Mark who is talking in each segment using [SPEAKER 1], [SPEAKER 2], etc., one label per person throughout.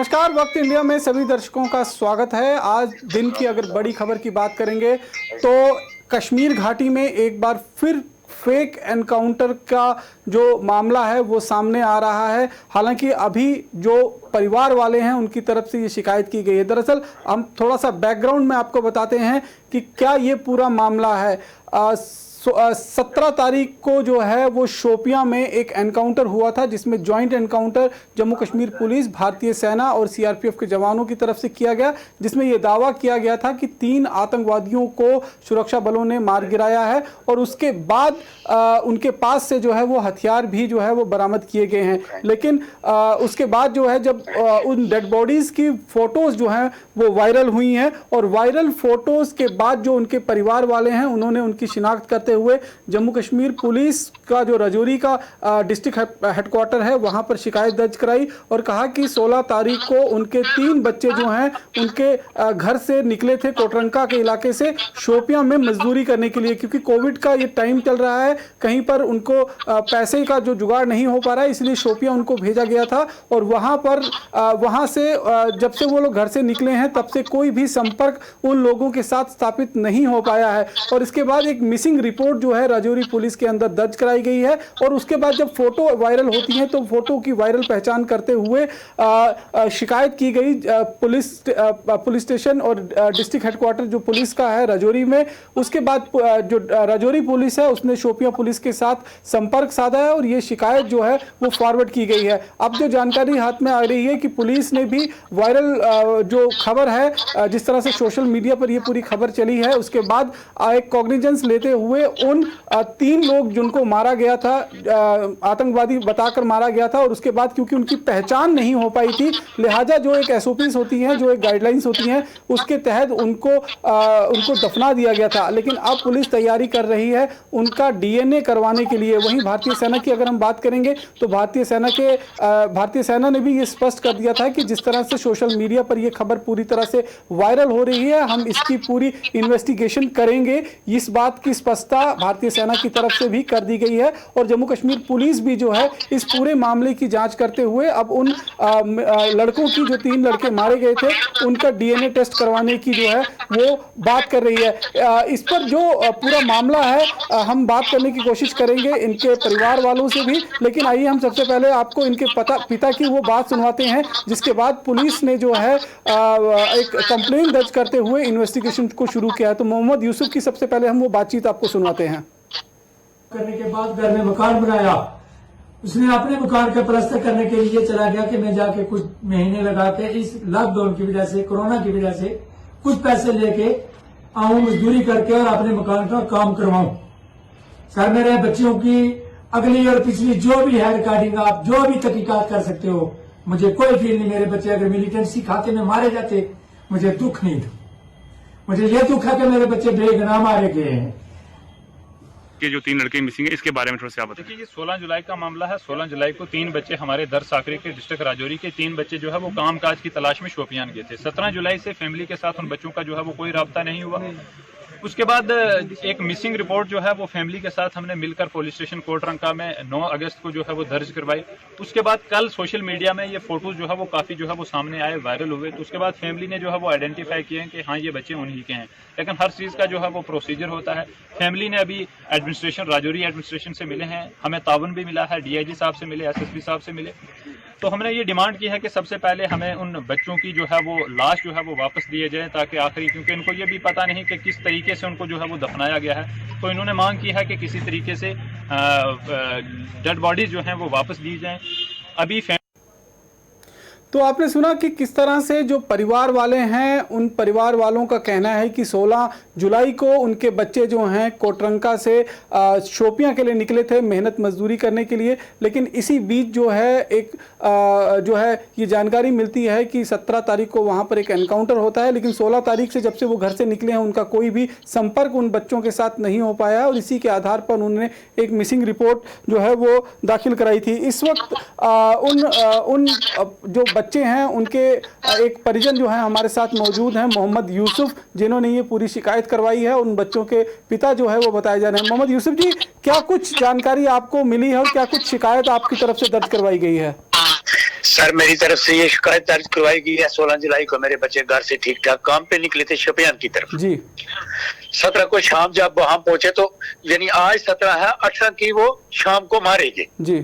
[SPEAKER 1] नमस्कार। वक्त इंडिया में सभी दर्शकों का स्वागत है। आज दिन की अगर बड़ी खबर की बात करेंगे तो कश्मीर घाटी में एक बार फिर फेक एनकाउंटर का जो मामला है वो सामने आ रहा है। हालांकि अभी जो परिवार वाले हैं उनकी तरफ से ये शिकायत की गई है। दरअसल हम थोड़ा सा बैकग्राउंड में आपको बताते हैं कि क्या ये पूरा मामला है। 17 तारीख को जो है वो शोपियां में एक एनकाउंटर हुआ था, जिसमें joint encounter Jammu Kashmir police, भारतीय सेना और सीआरपीएफ के जवानों की तरफ से किया गया, जिसमें यह दावा किया गया था कि 3 आतंकवादियों को सुरक्षा बलों ने मार गिराया है और उसके बाद उनके पास से जो है वो हथियार भी जो है वो बरामद किए गए हैं। लेकिन उसके बाद जो है जब उन डेड बॉडीज की फोटोज जो हैं वो वायरल हुई हैं और वायरल फोटोज के बाद जो उनके परिवार वाले हैं उन्होंने उनकी शिनाख्त करते हुए जम्मू कश्मीर पुलिस का जो राजौरी का डिस्ट्रिक्ट हेडक्वार्टर है वहां पर शिकायत दर्ज कराई और कहा कि 16 तारीख को उनके 3 बच्चे जो हैं उनके घर से निकले थे कोटरंका के इलाके से शोपियां में मजदूरी करने के लिए, क्योंकि कोविड का ये टाइम चल रहा है, कहीं पर उनको पैसे का जो जुगाड़ नहीं हो पा रहा है, इसलिए शोपियां उनको भेजा गया था। और वहां से जब से वो लोग घर से निकले हैं तब से कोई भी संपर्क उन लोगों के साथ स्थापित नहीं हो पाया है। और इसके बाद एक मिसिंग रिपोर्ट जो है राजौरी पुलिस के अंदर दर्ज कराई गई है और उसके बाद जब फोटो वायरल होती है तो फोटो की वायरल पहचान करते हुए शिकायत की गई पुलिस स्टेशन और डिस्ट्रिक्ट हेडक्वार्टर जो पुलिस का है राजौरी में। उसके बाद जो राजौरी पुलिस है उसने शोपियां पुलिस के साथ संपर्क साधा है और ये शिकायत जो है वो फॉरवर्ड की गई है। अब जो जानकारी हाथ में आ रही है कि पुलिस ने भी वायरल जो खबर है, जिस तरह से सोशल मीडिया पर ये पूरी खबर चली है, उसके बाद एक कॉग्निजेंस लेते हुए उन 3 लोग जिनको मारा गया था, आतंकवादी बताकर मारा गया था, और उसके बाद क्योंकि उनकी पहचान नहीं हो पाई थी लिहाजा जो एक एसओपीज होती हैं, जो एक गाइडलाइंस होती हैं, उसके तहत उनको दफना दिया गया था। लेकिन अब पुलिस तैयारी कर रही है उनका डीएनए करवाने के लिए। वहीं भारतीय सेना की अगर हम बात करेंगे तो भारतीय सेना ने भी ये स्पष्ट कर दिया था कि जिस तरह से सोशल मीडिया पर यह खबर पूरी तरह से वायरल हो रही है, हम इसकी पूरी इन्वेस्टिगेशन करेंगे। इस बात की स्पष्टता भारतीय सेना की तरफ से भी कर दी गई है और जम्मू कश्मीर पुलिस भी जो है इस पूरे मामले की जांच करते हुए अब उन लड़कों की, जो 3 लड़के मारे गए थे, उनका डीएनए टेस्ट करवाने की जो है वो बात कर रही है। इस पर जो पूरा मामला है हम बात करने की कोशिश करेंगे इनके परिवार वालों से भी, लेकिन आइए हम सबसे पहले आपको इनके पिता की वो बात सुनवाते हैं जिसके बाद पुलिस ने जो है एक कंप्लेंट दर्ज करते हुए इन्वेस्टिगेशन को शुरू किया है। तो मोहम्मद यूसुफ की सबसे पहले हम वो बातचीत आपको सुनवाते हैं।
[SPEAKER 2] करने के बाद घर में मकान बनाया, उसने अपने मकान का प्लास्टर करने के लिए चला गया कि मैं जाके कुछ महीने लगा के इस लॉकडाउन की वजह से, कोरोना की वजह से कुछ पैसे लेके आऊं, मजदूरी करके और अपने मकान का काम करवाऊं। सर मेरे बच्चों की अगली और पिछली जो भी है रिकॉर्डिंग आप जो भी तहकीकात कर सकते हो, मुझे कोई फील नहीं। मेरे बच्चे अगर मिलिटेंसी खाते में मारे जाते मुझे दुख नहीं था। मुझे यह दुख है कि मेरे बच्चे बेगुनाह मारे गए हैं।
[SPEAKER 3] के जो 3 लड़के मिसिंग है इसके बारे में थोड़ा सा बताइए।
[SPEAKER 4] देखिए, ये 16 जुलाई का मामला है। 16 जुलाई को 3 बच्चे हमारे दर साकरे के डिस्ट्रिक्ट राजौरी के 3 बच्चे जो है वो कामकाज की तलाश में शोपियान गए थे। 17 जुलाई से फैमिली के साथ उन बच्चों का जो है वो कोई राब्ता नहीं हुआ। उसके बाद एक मिसिंग रिपोर्ट जो है वो फैमिली के साथ हमने मिलकर पुलिस स्टेशन कोटरंका में 9 अगस्त को जो है वो दर्ज करवाई। उसके बाद कल सोशल मीडिया में ये फोटोज जो है वो काफी जो है वो सामने आए, वायरल हुए। तो उसके बाद फैमिली ने जो है वो आइडेंटिफाई किए कि हाँ ये बच्चे उन्हीं के हैं। लेकिन हर चीज का जो है वो प्रोसीजर होता है। फैमिली ने अभी एडमिनिस्ट्रेशन, राजौरी एडमिनिस्ट्रेशन से मिले हैं, हमें ताउन भी मिला है, डीआईजी साहब से मिले, एसएसपी साहब से मिले। तो हमने ये डिमांड की है कि सबसे पहले हमें उन बच्चों की जो है वो लाश जो है वो वापस दिए जाए, ताकि आखिरी, क्योंकि इनको ये भी पता नहीं कि किस तरीके से उनको जो है वो दफनाया गया है। तो इन्होंने मांग की है कि किसी तरीके से डेड बॉडीज जो हैं वो वापस दी जाएं। अभी
[SPEAKER 1] तो आपने सुना कि किस तरह से जो परिवार वाले हैं उन परिवार वालों का कहना है कि 16 जुलाई को उनके बच्चे जो हैं कोटरंका से शोपियां के लिए निकले थे मेहनत मजदूरी करने के लिए। लेकिन इसी बीच जो है एक जो है ये जानकारी मिलती है कि 17 तारीख को वहां पर एक एनकाउंटर होता है, लेकिन 16 तारीख से जब से वो घर से निकले हैं उनका कोई भी संपर्क उन बच्चों के साथ नहीं हो पाया और इसी के आधार पर उन्होंने एक मिसिंग रिपोर्ट जो है वो दाखिल कराई थी। इस वक्त उन जो बच्चे हैं उनके एक परिजन जो है हमारे साथ मौजूद हैं, मोहम्मद यूसुफ, जिन्होंने ये पूरी शिकायत करवाई है। उन बच्चों के पिता जो है वो बताए जा रहे हैं। मोहम्मद यूसुफ जी, क्या कुछ जानकारी आपको मिली है और क्या कुछ शिकायत आपकी तरफ से दर्ज करवाई गई है?
[SPEAKER 5] सर मेरी तरफ से ये शिकायत दर्ज करवाई गई है। 16 जुलाई को मेरे बच्चे घर से ठीक ठाक काम पे निकले थे शोपियान की तरफ
[SPEAKER 1] जी
[SPEAKER 5] 17 को शाम जब वहां पहुंचे तो यानी आज 17 है, 18 की वो शाम को मारेंगे।
[SPEAKER 1] जी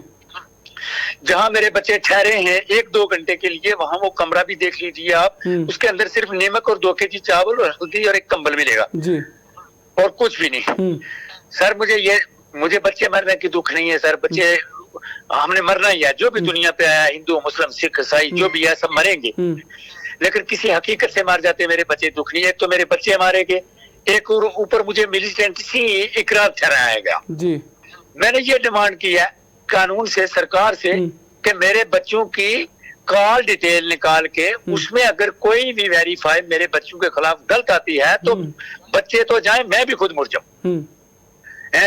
[SPEAKER 5] जहां मेरे बच्चे ठहरे हैं 1-2 घंटे के लिए, वहां वो कमरा भी देख लीजिए आप, उसके अंदर सिर्फ नमक और 2 केजी चावल और हल्दी और एक कंबल मिलेगा
[SPEAKER 1] जी
[SPEAKER 5] और कुछ भी नहीं। सर मुझे बच्चे मरने की दुख नहीं है सर, बच्चे हमने मरना ही है, जो भी दुनिया पे आया, हिंदू मुस्लिम सिख ईसाई जो भी है सब मरेंगे, लेकिन किसी हकीकत से मार जाते मेरे बच्चे दुख नहीं है। एक तो मेरे बच्चे मारे गए, एक और ऊपर मुझे मिलिटेंट सी इकरार ठहराया गया।
[SPEAKER 1] जी
[SPEAKER 5] मैंने ये डिमांड की है कानून से, सरकार से, कि मेरे बच्चों की कॉल डिटेल निकाल के उसमें अगर कोई भी वेरीफाई मेरे बच्चों के खिलाफ गलत आती है तो बच्चे तो जाए, मैं भी खुद मुड़ जाऊं।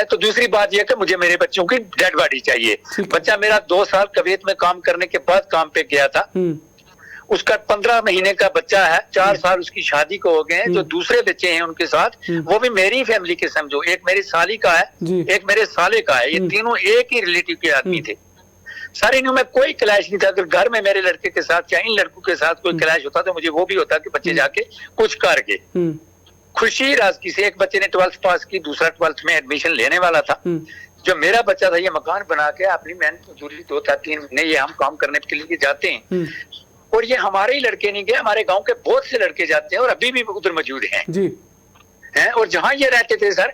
[SPEAKER 5] तो दूसरी बात यह कि मुझे मेरे बच्चों की डेड बॉडी चाहिए। बच्चा मेरा 2 साल कुवैत में काम करने के बाद काम पे गया था, उसका 15 महीने का बच्चा है, 4 साल उसकी शादी को हो गए हैं। जो दूसरे बच्चे हैं उनके साथ वो भी मेरी फैमिली के समझो, एक मेरी साली का है, एक मेरे साले का है, ये तीनों एक ही रिलेटिव के आदमी थे। सारे इनमें कोई क्लैश नहीं था। अगर घर में मेरे लड़के के साथ या इन लड़कों के साथ कोई क्लैश होता तो मुझे वो भी होता कि बच्चे जाके कुछ कर गए। खुशी राजकी से एक बच्चे ने 12th पास की, दूसरा 12th में एडमिशन लेने वाला था। जो मेरा बच्चा था ये मकान बना के अपनी मेहनत मजदूरी 2-3 महीने ये हम काम करने के लिए जाते हैं, और ये हमारे ही लड़के नहीं गए, हमारे गांव के बहुत से लड़के जाते हैं और अभी भी उधर मौजूद हैं
[SPEAKER 1] जी
[SPEAKER 5] हैं। और जहां ये रहते थे सर,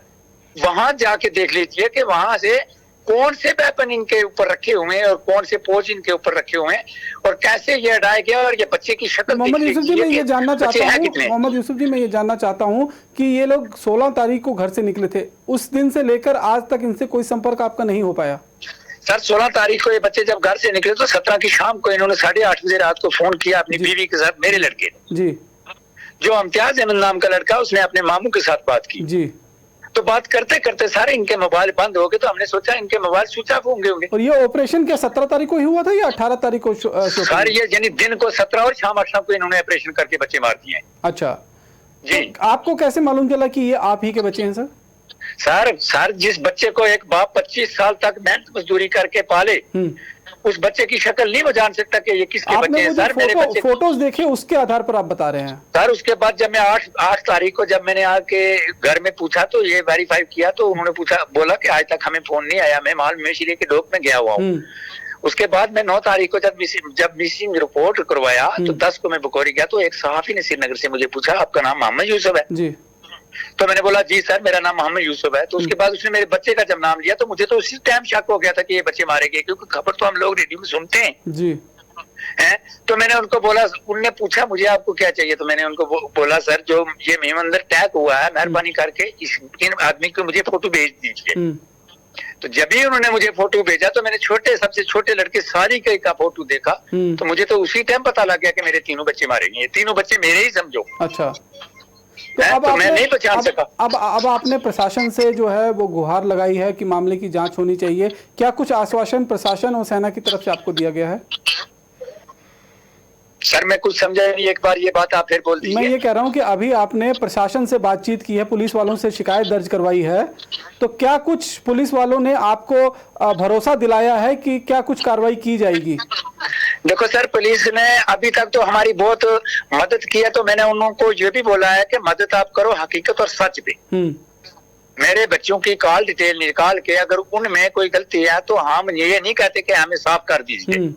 [SPEAKER 5] वहां जाके देख लीजिए कि वहां से कौन से वेपन इनके ऊपर रखे हुए हैं और कौन से पोज इनके ऊपर रखे हुए हैं और कैसे ये हटाया गया। और ये बच्चे की शक्ल
[SPEAKER 1] मोहम्मद यूसुफ जी मैं ये जानना चाहता हूँ, मोहम्मद यूसुफ जी मैं ये जानना चाहता हूँ कि ये लोग 16 तारीख को घर से निकले थे, उस दिन से लेकर आज तक इनसे कोई संपर्क आपका नहीं हो पाया?
[SPEAKER 5] सर 16 तारीख को ये बच्चे जब घर से निकले तो 17 की शाम को इन्होंने 8:30 बजे रात को फोन किया अपनी बीवी के साथ, मेरे लड़के
[SPEAKER 1] जी,
[SPEAKER 5] जो इम्तियाज अहमद नाम का लड़का, उसने अपने मामू के साथ बात की
[SPEAKER 1] जी।
[SPEAKER 5] तो बात करते करते सारे इनके मोबाइल बंद हो गए, तो हमने सोचा इनके मोबाइल स्विच ऑफ होंगे।
[SPEAKER 1] और ये ऑपरेशन क्या 17 तारीख को ही हुआ था या 18 तारीख को?
[SPEAKER 5] सर ये यानी दिन को 17 और शाम 18 को इन्होंने ऑपरेशन करके बच्चे मार दिए।
[SPEAKER 1] अच्छा
[SPEAKER 5] जी।
[SPEAKER 1] तो आपको कैसे मालूम चला कि ये आप ही के बच्चे हैं सर?
[SPEAKER 5] सर जिस बच्चे को एक बाप 25 साल तक मेहनत मजदूरी करके पाले, उस बच्चे की शक्ल नहीं वो जान सकता कि ये किसके बच्चे हैं। सर मेरे बच्चे
[SPEAKER 1] फोटोज देखे उसके आधार पर आप बता रहे हैं?
[SPEAKER 5] सर उसके बाद जब मैं 8 तारीख को जब मैंने आके घर में पूछा तो ये वेरीफाई किया तो उन्होंने बोला कि आज तक हमें फोन नहीं आया, मैं माल मवेशी के डोक में गया हुआ हूँ। उसके बाद मैं 9 तारीख को जब मिसिंग रिपोर्ट करवाया तो 10 को मैं बकौरी गया तो एक सहाफी ने श्रीनगर से मुझे पूछा आपका नाम मोहम्मद यूसुफ है
[SPEAKER 1] जी।
[SPEAKER 5] तो मैंने बोला जी सर मेरा नाम मोहम्मद यूसुफ है। तो उसके बाद उसने मेरे बच्चे का जब नाम लिया तो मुझे तो उसी टाइम शक हो गया था कि ये बच्चे मारे गए, क्योंकि खबर तो हम लोग रेडियो में सुनते हैं
[SPEAKER 1] जी
[SPEAKER 5] हैं। तो मैंने उनको बोला, उनने पूछा मुझे आपको क्या चाहिए, तो मैंने उनको बोला सर जो ये मेहमंदर अटैक हुआ है मेहरबानी करके इन आदमी को मुझे फोटो भेज दीजिए। तो जब भी उन्होंने मुझे फोटो भेजा तो मैंने सबसे छोटे लड़के सारी का फोटो देखा तो मुझे तो उसी टाइम पता लग गया कि मेरे तीनों बच्चे मारे गए, तीनों बच्चे मेरे ही समझो।
[SPEAKER 1] अच्छा तो अब
[SPEAKER 5] मैं नहीं पहचान सका।
[SPEAKER 1] अब आपने प्रशासन से जो है वो गुहार लगाई है कि मामले की जांच होनी चाहिए, क्या कुछ आश्वासन प्रशासन और सेना की तरफ से आपको दिया गया है?
[SPEAKER 5] सर मैं कुछ समझा नहीं, एक बार ये बात आप फिर बोल दीजिए।
[SPEAKER 1] मैं ये कह रहा हूँ कि अभी आपने प्रशासन से बातचीत की है, पुलिस वालों से शिकायत दर्ज करवाई है, तो क्या कुछ पुलिस वालों ने आपको भरोसा दिलाया है कि क्या कुछ कार्रवाई की जाएगी?
[SPEAKER 5] देखो सर पुलिस ने अभी तक तो हमारी बहुत मदद की है, तो मैंने उनको ये भी बोला है कि मदद आप करो हकीकत और सच पे। मेरे बच्चों की कॉल डिटेल निकाल के अगर उनमें कोई गलती है तो हम ये नहीं कहते कि हमें साफ कर दीजिए।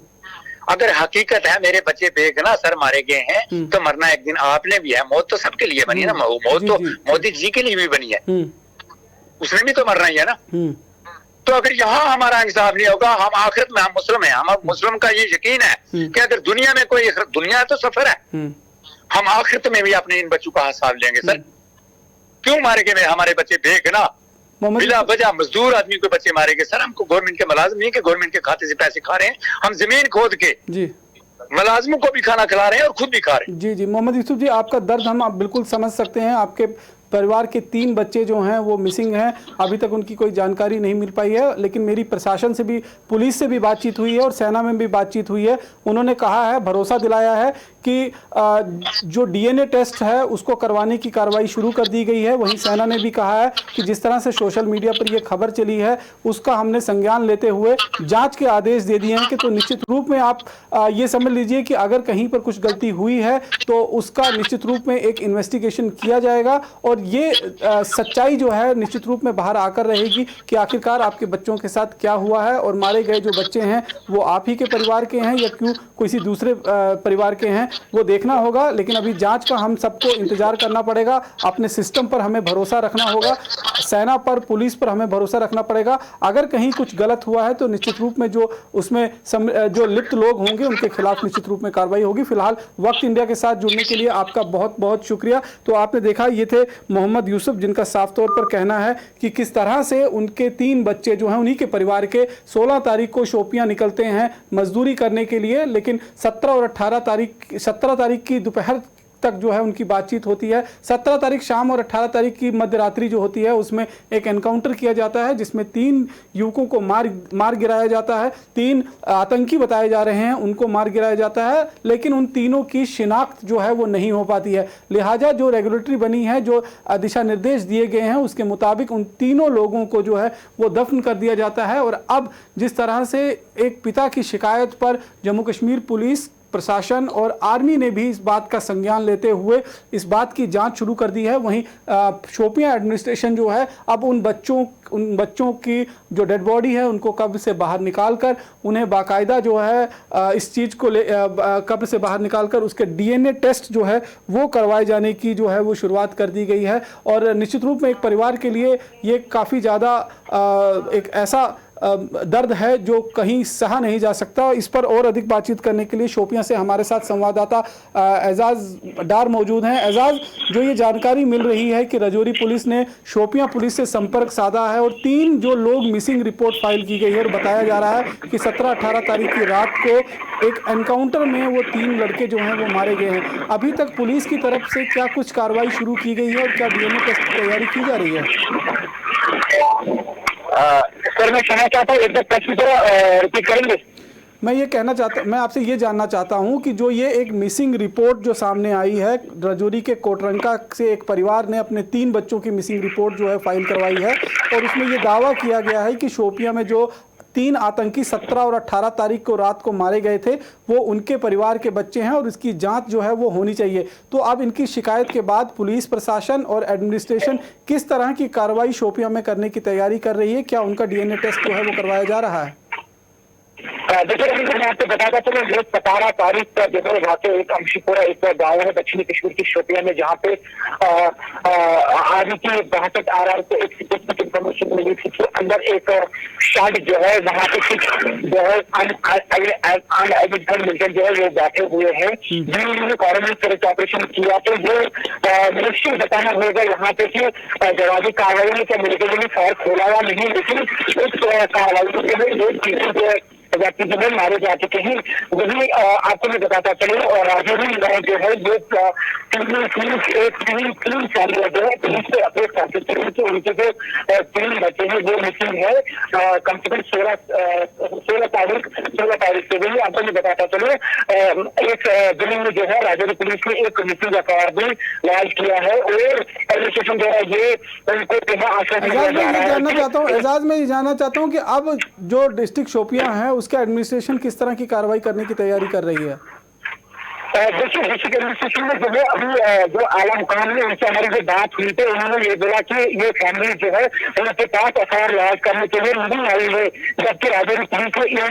[SPEAKER 5] अगर हकीकत है मेरे बच्चे बेगुनाह सर मारे गए हैं तो मरना एक दिन आपने भी है, मौत तो सबके लिए बनी है ना, मौत तो मोदी जी के लिए भी बनी है, उसने भी तो मरना ही है ना। तो अगर यहाँ हमारा इंसाफ नहीं होगा, हम आखिरत में, हम मुस्लिम हैं, हम मुस्लिम का ये यकीन है कि अगर दुनिया में कोई, दुनिया तो सफर है, हम आखिरत में भी अपने इन बच्चों का हिसाब लेंगे। सर क्यों मारे गए हमारे बच्चे बेगुनाह, बिला वजह मजदूर आदमी को बच्चे मारे गए? सर हमको गवर्नमेंट के मुलाजिम नहीं कि गवर्नमेंट के खाते से पैसे खा रहे हैं, हम जमीन खोद के मुलाजिमों को भी खाना खिला रहे हैं और खुद भी खा रहे हैं।
[SPEAKER 1] जी जी मोहम्मद यूसुफ जी, आपका दर्द हम बिल्कुल समझ सकते हैं, आपके परिवार के 3 बच्चे जो हैं वो मिसिंग हैं। अभी तक उनकी कोई जानकारी नहीं मिल पाई है, लेकिन मेरी प्रशासन से भी, पुलिस से भी बातचीत हुई है और सेना में भी बातचीत हुई है। उन्होंने कहा है, भरोसा दिलाया है कि जो डीएनए टेस्ट है उसको करवाने की कार्रवाई शुरू कर दी गई है। वहीं सेना ने भी कहा है कि जिस तरह से सोशल मीडिया पर यह खबर चली है उसका हमने संज्ञान लेते हुए जांच के आदेश दे दिए हैं कि तो निश्चित रूप में आप ये समझ लीजिए कि अगर कहीं पर कुछ गलती हुई है तो उसका निश्चित रूप में एक इन्वेस्टिगेशन किया जाएगा और ये सच्चाई जो है निश्चित रूप में बाहर आकर रहेगी कि आखिरकार आपके बच्चों के साथ क्या हुआ है और मारे गए जो बच्चे हैं वो आप ही के परिवार के हैं या क्यों किसी दूसरे परिवार के हैं, वो देखना होगा। लेकिन अभी जांच का हम सबको इंतजार करना पड़ेगा। अपने सिस्टम पर हमें भरोसा रखना होगा, सेना पर, पुलिस पर हमें भरोसा रखना पड़ेगा। अगर कहीं कुछ गलत हुआ है तो निश्चित रूप में जो उसमें जो लिप्त लोग होंगे उनके खिलाफ निश्चित रूप में कार्रवाई होगी। फिलहाल वक्त इंडिया के साथ जुड़ने के लिए आपका बहुत बहुत शुक्रिया। तो आपने देखा, ये थे मोहम्मद यूसुफ, जिनका साफ तौर पर कहना है कि किस तरह से उनके 3 बच्चे जो हैं उन्हीं के परिवार के 16 तारीख को शोपियां निकलते हैं मजदूरी करने के लिए, लेकिन 17 और 17 तारीख की दोपहर तक जो है उनकी बातचीत होती है। 17 तारीख शाम और 18 तारीख की मध्य रात्रि जो होती है उसमें एक एनकाउंटर किया जाता है जिसमें 3 युवकों को मार गिराया जाता है। 3 आतंकी बताए जा रहे हैं, उनको मार गिराया जाता है, लेकिन उन तीनों की शिनाख्त जो है वो नहीं हो पाती है। लिहाजा जो रेगुलेटरी बनी है, जो दिशा निर्देश दिए गए हैं उसके मुताबिक उन तीनों लोगों को जो है वो दफन कर दिया जाता है। और अब जिस तरह से एक पिता की शिकायत पर जम्मू कश्मीर पुलिस प्रशासन और आर्मी ने भी इस बात का संज्ञान लेते हुए इस बात की जांच शुरू कर दी है, वहीं शोपियां एडमिनिस्ट्रेशन जो है अब उन बच्चों की जो डेड बॉडी है उनको कब्र से बाहर निकालकर उन्हें बाकायदा जो है इस चीज़ को कब्र से बाहर निकालकर उसके डीएनए टेस्ट जो है वो करवाए जाने की जो है वो शुरुआत कर दी गई है। और निश्चित रूप में एक परिवार के लिए ये काफ़ी ज़्यादा एक ऐसा दर्द है जो कहीं सहा नहीं जा सकता। इस पर और अधिक बातचीत करने के लिए शोपियां से हमारे साथ संवाददाता एजाज डार मौजूद हैं। एजाज, जो ये जानकारी मिल रही है कि राजौरी पुलिस ने शोपियां पुलिस से संपर्क साधा है और 3 जो लोग मिसिंग रिपोर्ट फाइल की गई है और बताया जा रहा है कि 17-18 तारीख की रात को एक एनकाउंटर में वो 3 लड़के जो हैं वो मारे गए हैं। अभी तक पुलिस की तरफ से क्या कुछ कार्रवाई शुरू की गई है और क्या डीएनए टेस्ट की तैयारी की जा रही है?
[SPEAKER 5] सर, मैं कहना चाहता हूँ, एक बार प्रश्न को रिपीट करेंगे?
[SPEAKER 1] मैं आपसे ये जानना चाहता हूं कि जो ये एक मिसिंग रिपोर्ट जो सामने आई है, राजौरी के कोटरंका से एक परिवार ने अपने 3 बच्चों की मिसिंग रिपोर्ट जो है फाइल करवाई है और उसमें ये दावा किया गया है कि शोपियां में जो 3 आतंकी 17 और 18 तारीख को रात को मारे गए थे वो उनके परिवार के बच्चे हैं और इसकी जांच जो है वो होनी चाहिए। तो अब इनकी शिकायत के बाद पुलिस प्रशासन और एडमिनिस्ट्रेशन किस तरह की कार्रवाई शोपियां में करने की तैयारी कर रही है? क्या उनका डीएनए टेस्ट जो है वो करवाया जा रहा है?
[SPEAKER 5] देखिए, मैं आपको बताता चलो, ये 17 तारीख का जो है वाकई एक अमशीपुरा एक गाँव है दक्षिणी कश्मीर की शोपियां में, जहाँ पे आगे की 62 RR को एक स्पेसिफिक इंफॉर्मेशन मिली थी कि अंदर एक शार्ट जो है वहाँ पे कुछ जो है अनआइडेंटिफाइड मिलिटेंट जो है वो बैठे हुए हैं जिन्होंने कॉर्नर सर्च ऑपरेशन किया। तो ये निश्चित बताना होगा यहाँ पे कि जवाबी कार्रवाई में क्या मिलिटेंट ने फायर खोला या नहीं, लेकिन इस कार्रवाई में ये चीजें जो व्यक्ति जो है मारे जा चुके हैं। वही आपको मैं बताता चलूँ, और राजौरी में जो है ये 3 साल जो है पुलिस से अपडेट कर सकते हैं कि उनके जो 3 बच्चे हैं वो मिसिंग है। कम से कम 16 तारीख से भी आपको मैं बताता चलूँ, एक जिले में जो है राजौरी पुलिस ने एक मिसिंग एफआईआर भी लॉन्च किया है और एडमिनिस्ट्रेशन जो है ये उनको आश्वासन दिया जा रहा है।
[SPEAKER 1] एजाज, मैं ये जानना चाहता हूँ कि अब जो डिस्ट्रिक्ट शोपियां है उसका एडमिनिस्ट्रेशन किस तरह की कार्रवाई करने की तैयारी कर रही है?
[SPEAKER 5] देखिए, डिस्ट्रिक्ट एडमिनिस्ट्रेशन में जो है अभी जो आला मुकाम में उनसे हमारी जो बात हुई थी, उन्होंने ये बोला कि ये फैमिली जो है उनके पास एफआईआर लॉन्च करने के लिए नहीं आई है, जबकि राजौरी पुलिस ने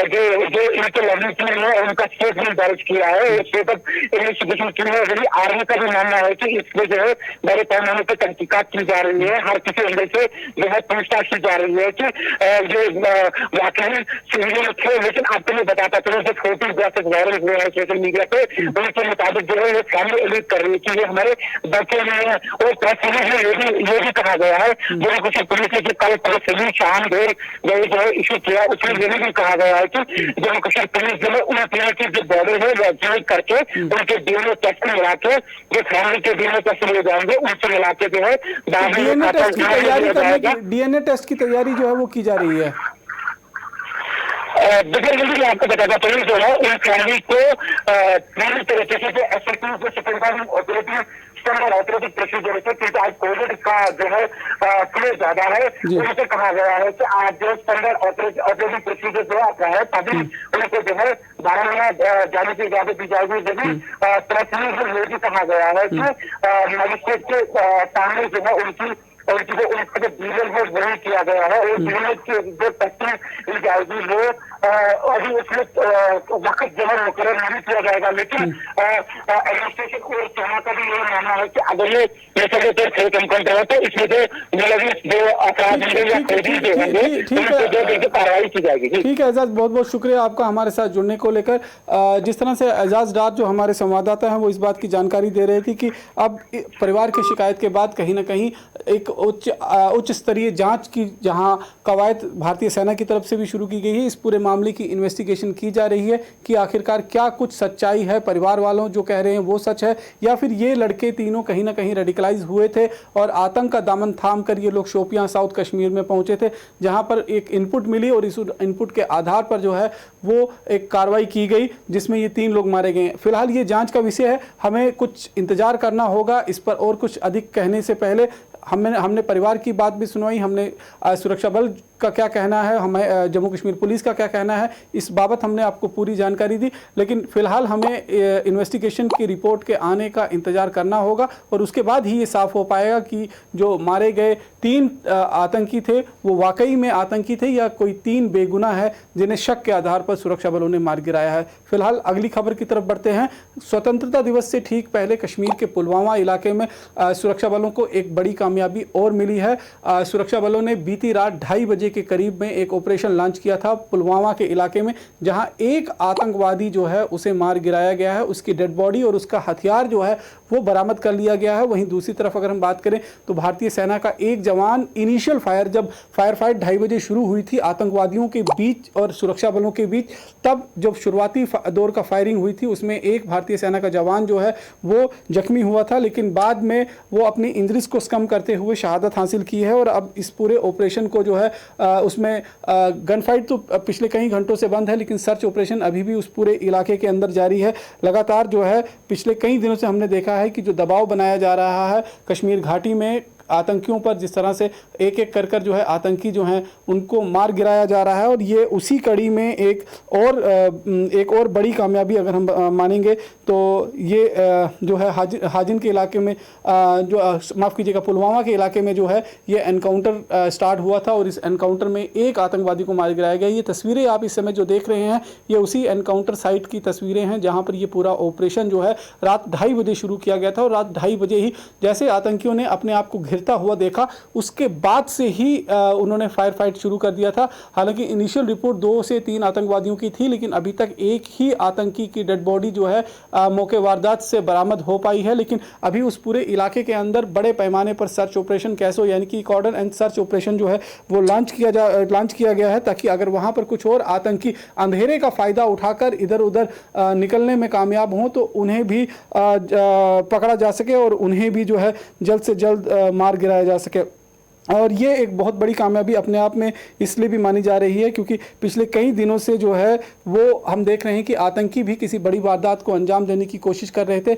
[SPEAKER 5] जो इनके लर्निंग टीम है उनका स्टेटमेंट दर्ज किया है, इन्वेस्टिगेशन की है। वही आर्मी का भी मानना है कि इसमें जो है बड़े पैमाने पर तहकीकात की जा रही है, हर किसी एंगल से जो है पूछताछ की जा रही है कि ये वाकई सिविलियन थे। लेकिन आपको मैं बताता चलूँ, जो फोटोग्राफ्स वायरल हुए हैं सोशल मीडिया
[SPEAKER 6] पे उनके मुताबिक जो है फैमिली एलिट कर रही है कि ये हमारे बच्चे नहीं है। और प्रेस रिलीज में ये भी कहा गया है, जम्मू कश्मीर पुलिस ने कल प्रेस रिलीज शाम देर जो है इशू किया, उसमें ये भी कहा गया है कि जम्मू कश्मीर पुलिस जो है उन तीनों की जो बॉडी है वैक्सीनेट करके उनके डीएनए टेस्ट में मिला के जो फैमिली के डीएनए टेस्ट लिए जाएंगे उनसे मिला के जो है
[SPEAKER 1] डीएनए टेस्ट की तैयारी करने की डीएनए टेस्ट की तैयारी जो है वो की जा रही है।
[SPEAKER 6] जल्दी आपको बताता पुलिस जो है उन फैमिली को पूरी तरीके से जो एसएलपी जो supervising operative standard operative procedure है, क्योंकि आज कोविड का जो है फ्लो ज्यादा है, उनसे कहा गया है कि आज जो स्टैंडर्ड ऑपरेटिव प्रोसीजर जो आता है तभी उनको जो है बारामूला जाने की इजाजत दी जाएगी। यदि प्रेस रिलीज में ये भी कहा गया है कि मजिस्ट्रेट के सामने जो है उनकी जो उनका जो डीएल है वही किया गया है और डीएल की जो टेस्टिंग ली जाएगी वो अभी उसमें वक्त जो है मुकर्रर नहीं किया जाएगा। लेकिन एडमिनिस्ट्रेशन और सेना का भी ये मानना है कि अगर ये फेक एनकाउंटर है तो इसमें जो अपराध होंगे या कैदी जो होंगे जो कार्रवाई की जाएगी।
[SPEAKER 1] ठीक है एजाज, बहुत बहुत शुक्रिया आपका हमारे साथ जुड़ने को लेकर। जिस तरह से एजाज डार जो हमारे संवाददाता हैं वो इस बात की जानकारी दे रहे थे कि अब परिवार की शिकायत के बाद कहीं ना कहीं एक उच्च स्तरीय जांच की जहां कवायद भारतीय सेना की तरफ से भी शुरू की गई है। इस पूरे मामले की इन्वेस्टिगेशन की जा रही है कि आखिरकार क्या कुछ सच्चाई है, परिवार वालों जो कह रहे हैं वो सच है या फिर ये लड़के तीनों कहीं ना कहीं रेडिकलाइज हुए थे और आतंक का दामन थाम कर ये लोग शोपियां साउथ कश्मीर में पहुंचे थे, जहां पर एक इनपुट मिली और इस इनपुट के आधार पर जो है वो एक कार्रवाई की गई जिसमें ये 3 लोग मारे गए। फिलहाल ये जांच का विषय है, हमें कुछ इंतजार करना होगा इस पर और कुछ अधिक कहने से पहले। हमने परिवार की बात भी सुनवाई, हमने सुरक्षा बल का क्या कहना है, हमें जम्मू कश्मीर पुलिस का क्या कहना है, इस बाबत हमने आपको पूरी जानकारी दी। लेकिन फिलहाल हमें इन्वेस्टिगेशन की रिपोर्ट के आने का इंतजार करना होगा और उसके बाद ही ये साफ हो पाएगा कि जो मारे गए 3 आतंकी थे वो वाकई में आतंकी थे या कोई 3 बेगुनाह है जिन्हें शक के आधार पर सुरक्षा बलों ने मार गिराया है। फिलहाल अगली खबर की तरफ बढ़ते हैं। स्वतंत्रता दिवस से ठीक पहले कश्मीर के पुलवामा इलाके में सुरक्षा बलों को एक बड़ी कामयाबी और मिली है। सुरक्षा बलों ने बीती रात 2:30 बजे के करीब में एक ऑपरेशन लॉन्च किया था पुलवामा के इलाके में, जहां एक आतंकवादी जो है उसे मार गिराया गया है, उसकी डेड बॉडी और उसका हथियार जो है वो बरामद कर लिया गया है। वहीं दूसरी तरफ अगर हम बात करें तो भारतीय सेना का एक जवान इनिशियल फायर, जब फायर फाइट 2:30 बजे शुरू हुई थी आतंकवादियों के बीच और सुरक्षा बलों के बीच, तब जब शुरुआती दौर का फायरिंग हुई थी उसमें एक भारतीय सेना का जवान जो है वो जख्मी हुआ था, लेकिन बाद में वो अपनी इंजरीज को कम करते हुए शहादत हासिल की है। और अब इस पूरे ऑपरेशन को जो है उसमें गन फाइट तो पिछले कई घंटों से बंद है, लेकिन सर्च ऑपरेशन अभी भी उस पूरे इलाके के अंदर जारी है। लगातार जो है पिछले कई दिनों से हमने देखा है कि जो दबाव बनाया जा रहा है कश्मीर घाटी में आतंकियों पर, जिस तरह से एक एक कर जो है आतंकी जो हैं उनको मार गिराया जा रहा है। और ये उसी कड़ी में एक और बड़ी कामयाबी अगर हम मानेंगे तो ये जो है हाजिन के इलाके में माफ़ कीजिएगा पुलवामा के इलाके में जो है ये एनकाउंटर स्टार्ट हुआ था और इस एनकाउंटर में एक आतंकवादी को मार गिराया गया। ये तस्वीरें आप इस समय जो देख रहे हैं ये उसी एनकाउंटर साइट की तस्वीरें हैं जहाँ पर ये पूरा ऑपरेशन जो है रात 2:30 बजे शुरू किया गया था और रात 2:30 बजे ही जैसे आतंकियों ने अपने आप को घिरता हुआ देखा उसके बाद से ही उन्होंने फायर फाइट शुरू कर दिया था। हालांकि इनिशियल रिपोर्ट 2 से 3 आतंकवादियों की थी, लेकिन अभी तक एक ही आतंकी की डेड बॉडी जो है मौके वारदात से बरामद हो पाई है। लेकिन अभी उस पूरे इलाके के अंदर बड़े पैमाने पर सर्च ऑपरेशन कैसो यानी कि कॉर्डन एंड सर्च ऑपरेशन जो है वो लॉन्च किया गया है, ताकि अगर वहां पर कुछ और आतंकी अंधेरे का फायदा उठाकर इधर उधर निकलने में कामयाब हों तो उन्हें भी पकड़ा जा सके और उन्हें भी जो है जल्द से जल्द मार गिराया जा सके। और ये एक बहुत बड़ी कामयाबी अपने आप में इसलिए भी मानी जा रही है क्योंकि पिछले कई दिनों से जो है वो हम देख रहे हैं कि आतंकी भी किसी बड़ी वारदात को अंजाम देने की कोशिश कर रहे थे।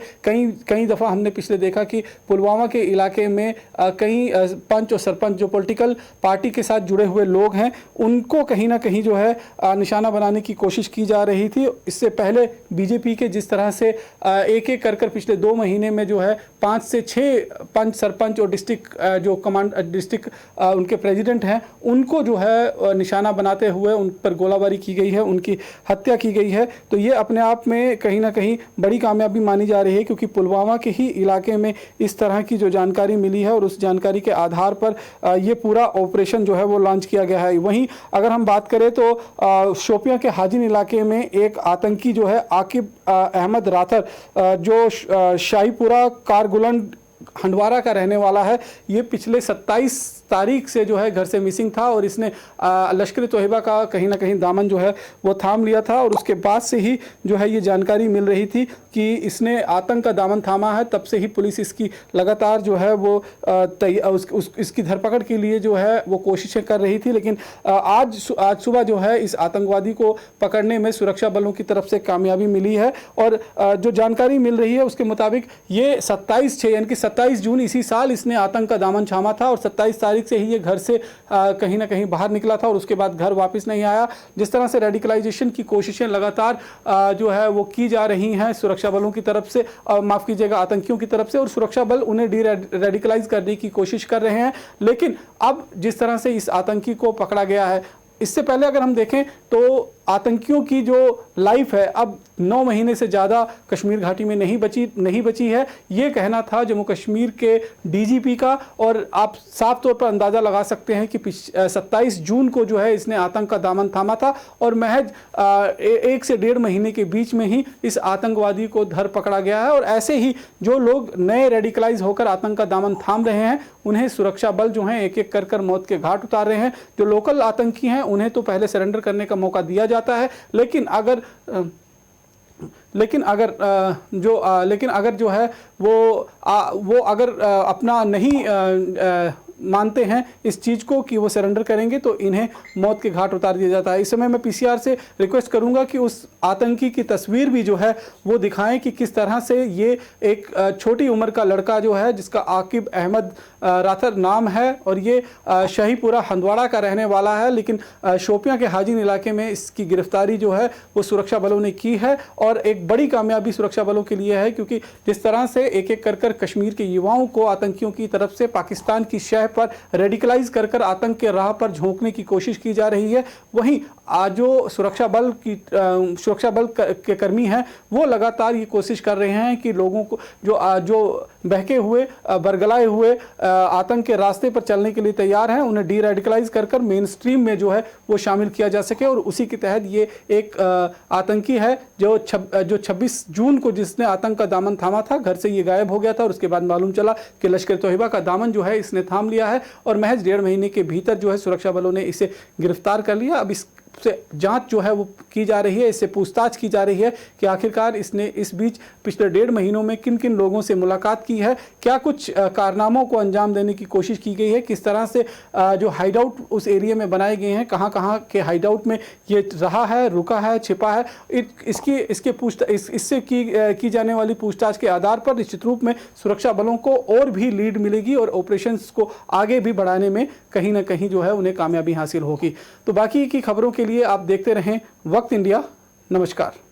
[SPEAKER 1] कई दफ़ा हमने पिछले देखा कि पुलवामा के इलाके में कई पंच और सरपंच जो पॉलिटिकल पार्टी के साथ जुड़े हुए लोग हैं उनको कहीं ना कहीं जो है निशाना बनाने की कोशिश की जा रही थी। इससे पहले बीजेपी के जिस तरह से एक एक कर पिछले 2 महीने में जो है 5 से 6 पंच सरपंच और डिस्ट्रिक्ट डिस्ट्रिक्ट उनके प्रेसिडेंट हैं, उनको जो है निशाना बनाते हुए उन पर गोलाबारी की गई है, उनकी हत्या की गई है। तो ये अपने आप में कहीं ना कहीं बड़ी कामयाबी मानी जा रही है, क्योंकि पुलवामा के ही इलाके में इस तरह की जो जानकारी मिली है और उस जानकारी के आधार पर ये पूरा ऑपरेशन जो है वो लॉन्च किया गया है। वहीं अगर हम बात करें तो शोपियां के हाजिन इलाके में एक आतंकी जो है आकिब अहमद राथर, जो शाहीपुरा कारगुलन हंडवारा का रहने वाला है, ये पिछले 27 तारीख से जो है घर से मिसिंग था और इसने लश्कर तोयबा का कहीं ना कहीं दामन जो है वो थाम लिया था। और उसके बाद से ही जो है ये जानकारी मिल रही थी कि इसने आतंक का दामन थामा है। तब से ही पुलिस इसकी लगातार जो है वो इसकी धरपकड़ के लिए जो है वो कोशिशें कर रही थी। लेकिन आज सुबह जो है इस आतंकवादी को पकड़ने में सुरक्षा बलों की तरफ से कामयाबी मिली है। और जो जानकारी मिल रही है उसके मुताबिक ये 27/6 यानी कि 27 जून इसी साल इसने आतंक का दामन थामा था और 27 तारीख से ही ये घर से कहीं ना कहीं बाहर निकला था और उसके बाद घर वापस नहीं आया। जिस तरह से रेडिकलाइजेशन की कोशिशें लगातार जो है वो की जा रही हैं सुरक्षा बलों की तरफ से, माफ कीजिएगा आतंकियों की तरफ से, और सुरक्षा बल उन्हें रेडिकलाइज करने की कोशिश कर रहे हैं। लेकिन अब जिस तरह से इस आतंकी को पकड़ा गया है, इससे पहले अगर हम देखें तो आतंकियों की जो लाइफ है अब 9 महीने से ज़्यादा कश्मीर घाटी में नहीं बची है, ये कहना था जम्मू कश्मीर के डीजीपी का। और आप साफ तौर पर अंदाज़ा लगा सकते हैं कि 27 जून को जो है इसने आतंक का दामन थामा था और महज 1 से 1.5 महीने के बीच में ही इस आतंकवादी को धर पकड़ा गया है। और ऐसे ही जो लोग नए रेडिकलाइज होकर आतंक का दामन थाम रहे हैं, उन्हें सुरक्षा बल जो हैं एक एक कर मौत के घाट उतार रहे हैं। जो लोकल आतंकी हैं उन्हें तो पहले सरेंडर करने का मौका दिया जाता है, लेकिन अगर जो है वो अगर अपना नहीं मानते हैं इस चीज़ को कि वो सरेंडर करेंगे तो इन्हें मौत के घाट उतार दिया जाता है। इस समय मैं पीसीआर से रिक्वेस्ट करूंगा कि उस आतंकी की तस्वीर भी जो है वो दिखाएं कि किस तरह से ये एक छोटी उम्र का लड़का जो है जिसका आकिब अहमद राथर नाम है और ये शाहीपुरा हंदवाड़ा का रहने वाला है, लेकिन शोपियां के हाजिन इलाके में इसकी गिरफ्तारी जो है वो सुरक्षा बलों ने की है और एक बड़ी कामयाबी सुरक्षा बलों के लिए है, क्योंकि जिस तरह से एक एक कर कश्मीर के युवाओं को आतंकियों की तरफ से पाकिस्तान की शह पर रेडिकलाइज कर आतंक के राह पर झोंकने की कोशिश की जा रही है, वहीं जो सुरक्षा बल के कर्मी हैं वो लगातार ये कोशिश कर रहे हैं कि लोगों को जो बहके हुए बरगलाए हुए आतंक के रास्ते पर चलने के लिए तैयार हैं उन्हें डी रेडिकलाइज कर मेन स्ट्रीम में जो है वो शामिल किया जा सके। और उसी के तहत ये एक आतंकी है जो 26 जून को जिसने आतंक का दामन थामा था, घर से ये गायब हो गया था और उसके बाद मालूम चला कि लश्कर तोयबा का दामन जो है इसने थाम लिया है और महज 1.5 महीने के भीतर जो है सुरक्षा बलों ने इसे गिरफ्तार कर लिया। अब इससे जांच जो है वो की जा रही है, इससे पूछताछ की जा रही है कि आखिरकार इसने इस बीच पिछले 1.5 महीनों में किन किन लोगों से मुलाकात की है, क्या कुछ कारनामों को अंजाम देने की कोशिश की गई है, किस तरह से जो हाइडआउट उस एरिया में बनाए गए हैं, कहाँ के हाइडआउट में ये रहा है, रुका है, छिपा है। इससे की जाने वाली पूछताछ के आधार पर निश्चित रूप में सुरक्षा बलों को और भी लीड मिलेगी और ऑपरेशंस को आगे भी बढ़ाने में कहीं ना कहीं जो है उन्हें कामयाबी हासिल होगी। तो बाकी की खबरों के लिए आप देखते रहें वक्त इंडिया। नमस्कार।